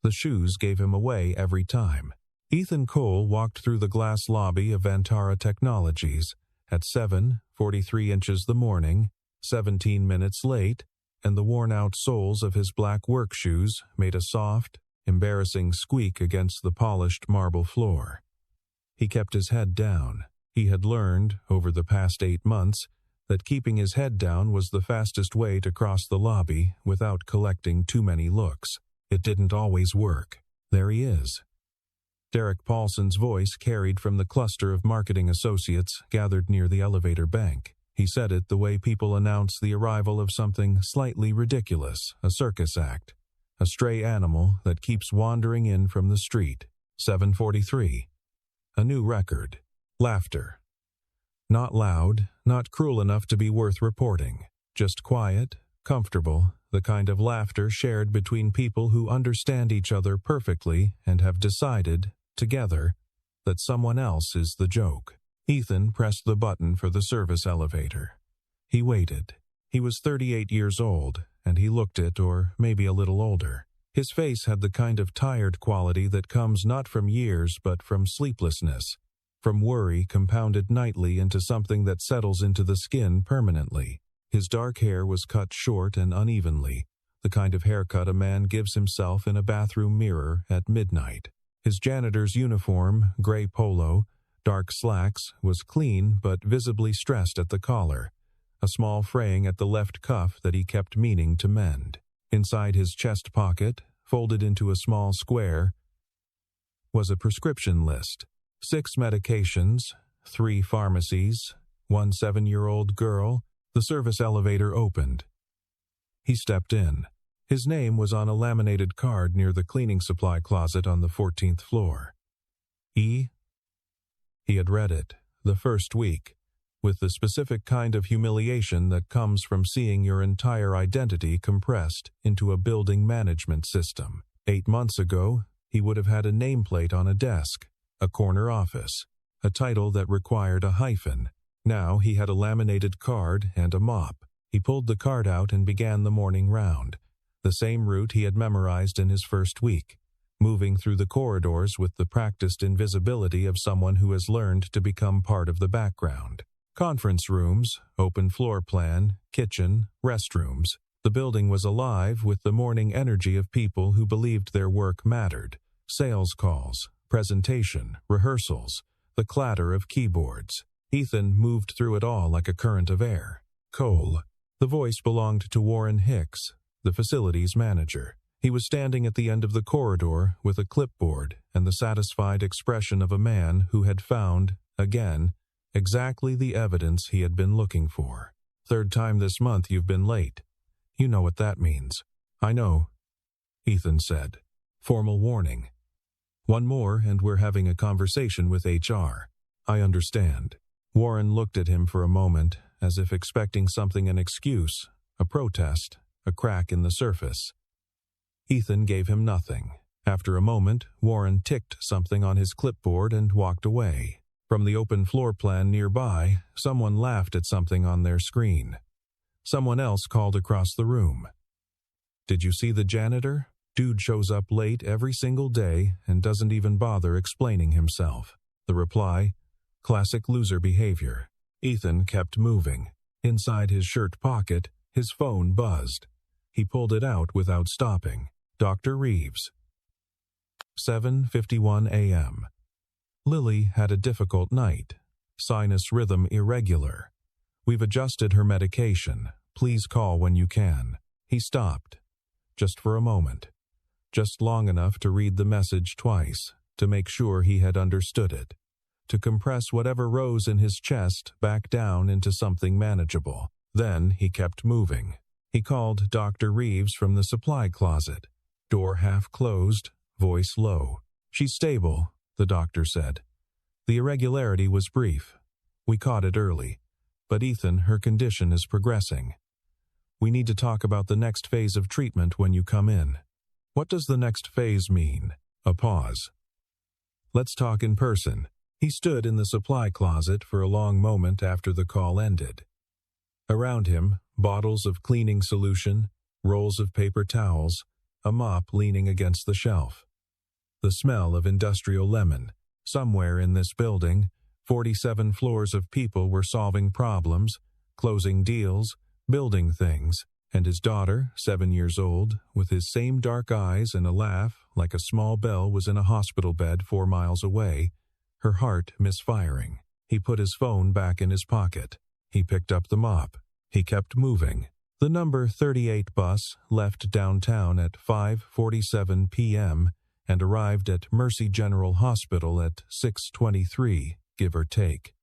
The shoes gave him away every time. Ethan Cole walked through the glass lobby of Vantara Technologies at 7:43 inches the morning, 17 minutes late, and the worn-out soles of his black work shoes made a soft, embarrassing squeak against the polished marble floor. He kept his head down. He had learned, over the past 8 months, that keeping his head down was the fastest way to cross the lobby without collecting too many looks. It didn't always work. There he is. Derek Paulson's voice carried from the cluster of marketing associates gathered near the elevator bank. He said it the way people announce the arrival of something slightly ridiculous, a circus act, a stray animal that keeps wandering in from the street. 7:43. A new record. Laughter. Not loud, not cruel enough to be worth reporting. Just quiet, comfortable, the kind of laughter shared between people who understand each other perfectly and have decided, together, that someone else is the joke. Ethan pressed the button for the service elevator. He waited. He was 38 years old, and he looked it, or maybe a little older. His face had the kind of tired quality that comes not from years but from sleeplessness, from worry compounded nightly into something that settles into the skin permanently. His dark hair was cut short and unevenly, the kind of haircut a man gives himself in a bathroom mirror at midnight. His janitor's uniform, gray polo, dark slacks, was clean but visibly stressed at the collar, a small fraying at the left cuff that he kept meaning to mend. Inside his chest pocket, folded into a small square, was a prescription list. 6 medications, 3 pharmacies, 1 7-year-old girl. The service elevator opened. He stepped in. His name was on a laminated card near the cleaning supply closet on the 14th floor. E. He had read it, the first week, with the specific kind of humiliation that comes from seeing your entire identity compressed into a building management system. 8 months ago, he would have had a nameplate on a desk, a corner office, a title that required a hyphen. Now he had a laminated card and a mop. He pulled the card out and began the morning round, the same route he had memorized in his first week, moving through the corridors with the practiced invisibility of someone who has learned to become part of the background. Conference rooms, open floor plan, kitchen, restrooms. The building was alive with the morning energy of people who believed their work mattered. Sales calls, presentation, rehearsals, the clatter of keyboards. Ethan moved through it all like a current of air. Cole. The voice belonged to Warren Hicks, the facilities manager. He was standing at the end of the corridor with a clipboard and the satisfied expression of a man who had found, again, exactly the evidence he had been looking for. 3rd time this month you've been late. You know what that means. I know, Ethan said. Formal warning. 1 more and we're having a conversation with HR. I understand. Warren looked at him for a moment, as if expecting something, an excuse, a protest, a crack in the surface. Ethan gave him nothing. After a moment, Warren ticked something on his clipboard and walked away. From the open floor plan nearby, someone laughed at something on their screen. Someone else called across the room. Did you see the janitor? Dude shows up late every single day and doesn't even bother explaining himself. The reply, classic loser behavior. Ethan kept moving. Inside his shirt pocket, his phone buzzed. He pulled it out without stopping. Dr. Reeves. 7:51 a.m. Lily had a difficult night. Sinus rhythm irregular. We've adjusted her medication. Please call when you can. He stopped. Just for a moment. Just long enough to read the message twice, to make sure he had understood it. To compress whatever rose in his chest back down into something manageable. Then he kept moving. He called Dr. Reeves from the supply closet. Door half closed, voice low. She's stable, the doctor said. The irregularity was brief. We caught it early. But Ethan, her condition is progressing. We need to talk about the next phase of treatment when you come in. What does the next phase mean? A pause. Let's talk in person. He stood in the supply closet for a long moment after the call ended. Around him, bottles of cleaning solution, rolls of paper towels, a mop leaning against the shelf. The smell of industrial lemon. Somewhere in this building, 47 floors of people were solving problems, closing deals, building things, and his daughter, 7 years old, with his same dark eyes and a laugh like a small bell, was in a hospital bed 4 miles away, her heart misfiring. He put his phone back in his pocket. He picked up the mop. He kept moving. The number 38 bus left downtown at 5:47 p.m. and arrived at Mercy General Hospital at 6:23, give or take.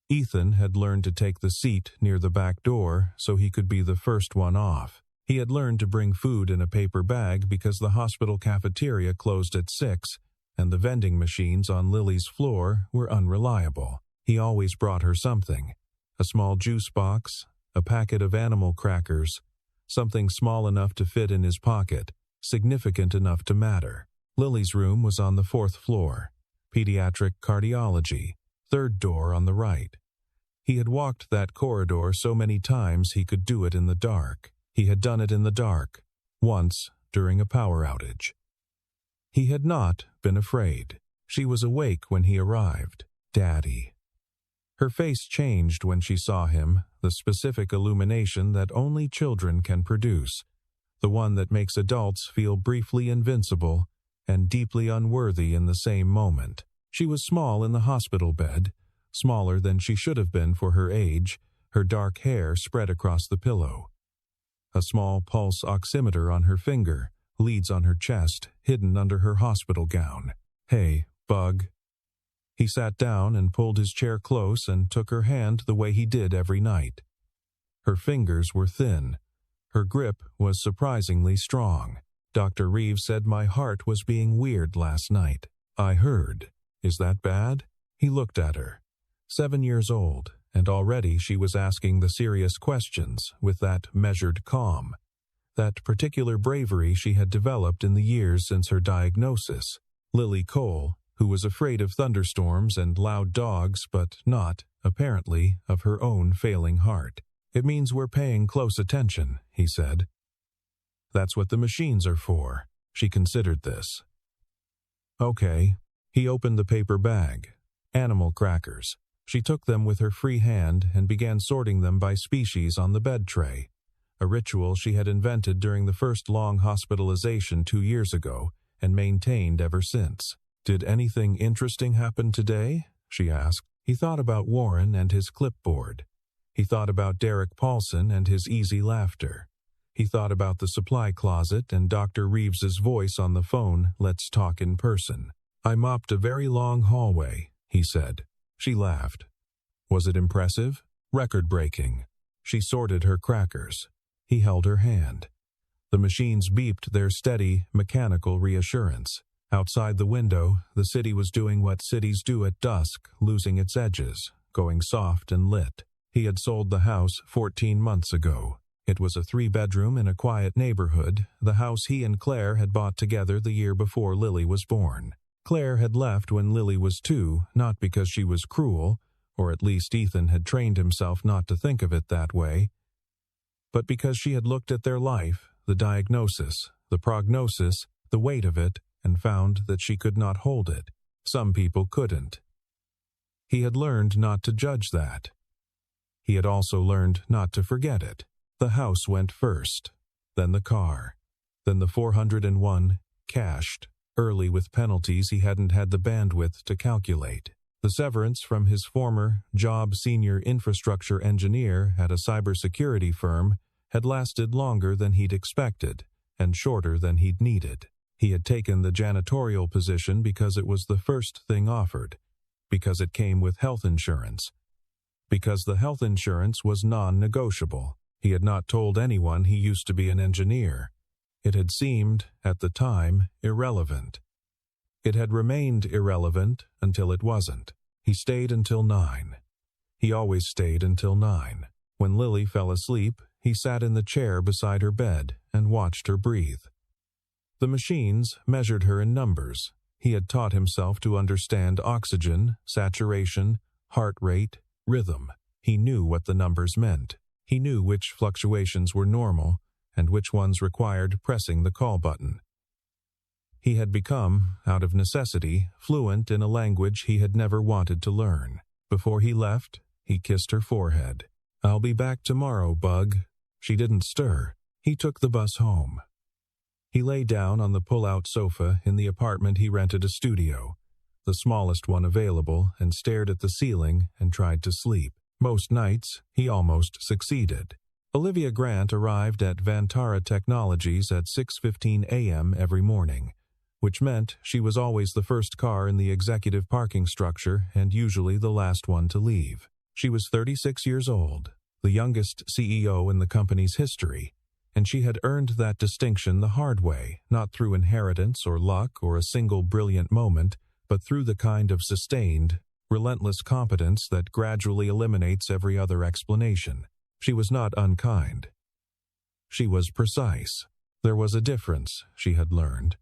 Ethan had learned to take the seat near the back door so he could be the first one off. He had learned to bring food in a paper bag because the hospital cafeteria closed at 6, and the vending machines on Lily's floor were unreliable. He always brought her something: a small juice box, a packet of animal crackers, something small enough to fit in his pocket, significant enough to matter. Lily's room was on the 4th floor, pediatric cardiology, 3rd door on the right. He had walked that corridor so many times he could do it in the dark. He had done it in the dark, once during a power outage. He had not been afraid. She was awake when he arrived. Daddy. Her face changed when she saw him, the specific illumination that only children can produce, the one that makes adults feel briefly invincible and deeply unworthy in the same moment. She was small in the hospital bed, smaller than she should have been for her age, her dark hair spread across the pillow. A small pulse oximeter on her finger, leads on her chest, hidden under her hospital gown. "Hey, bug." He sat down and pulled his chair close and took her hand the way he did every night. Her fingers were thin. Her grip was surprisingly strong. "Dr. Reeves said my heart was being weird last night. I heard. Is that bad?" He looked at her. 7 years old, and already she was asking the serious questions with that measured calm, that particular bravery she had developed in the years since her diagnosis. Lily Cole, who was afraid of thunderstorms and loud dogs but not, apparently, of her own failing heart. "It means we're paying close attention," he said. "That's what the machines are for." She considered this. "Okay." He opened the paper bag. Animal crackers. She took them with her free hand and began sorting them by species on the bed tray, a ritual she had invented during the first long hospitalization 2 years ago and maintained ever since. "Did anything interesting happen today?" she asked. He thought about Warren and his clipboard. He thought about Derek Paulson and his easy laughter. He thought about the supply closet and Dr. Reeves's voice on the phone, "Let's talk in person." "I mopped a very long hallway," he said. She laughed. Was it impressive? Record-breaking. She sorted her crackers. He held her hand. The machines beeped their steady, mechanical reassurance. Outside the window, the city was doing what cities do at dusk, losing its edges, going soft and lit. He had sold the house 14 months ago. It was a 3-bedroom in a quiet neighborhood, the house he and Claire had bought together the year before Lily was born. Claire had left when Lily was 2, not because she was cruel, or at least Ethan had trained himself not to think of it that way, but because she had looked at their life, the diagnosis, the prognosis, the weight of it, and found that she could not hold it. Some people couldn't. He had learned not to judge that. He had also learned not to forget it. The house went first, then the car, then the 401, cashed, early with penalties he hadn't had the bandwidth to calculate. The severance from his former job, senior infrastructure engineer at a cybersecurity firm, had lasted longer than he'd expected and shorter than he'd needed. He had taken the janitorial position because it was the first thing offered, because it came with health insurance, because the health insurance was non-negotiable. He had not told anyone he used to be an engineer. It had seemed, at the time, irrelevant. It had remained irrelevant until it wasn't. He stayed until 9. He always stayed until 9. When Lily fell asleep, he sat in the chair beside her bed and watched her breathe. The machines measured her in numbers. He had taught himself to understand oxygen, saturation, heart rate, rhythm. He knew what the numbers meant. He knew which fluctuations were normal and which ones required pressing the call button. He had become, out of necessity, fluent in a language he had never wanted to learn. Before he left, he kissed her forehead. "I'll be back tomorrow, Bug." She didn't stir. He took the bus home. He lay down on the pull-out sofa in the apartment he rented a studio, the smallest one available, and stared at the ceiling and tried to sleep. Most nights, he almost succeeded. Olivia Grant arrived at Vantara Technologies at 6:15 a.m. every morning, which meant she was always the first car in the executive parking structure and usually the last one to leave. She was 36 years old, the youngest CEO in the company's history, and she had earned that distinction the hard way, not through inheritance or luck or a single brilliant moment, but through the kind of sustained, relentless competence that gradually eliminates every other explanation. She was not unkind. She was precise. There was a difference, she had learned.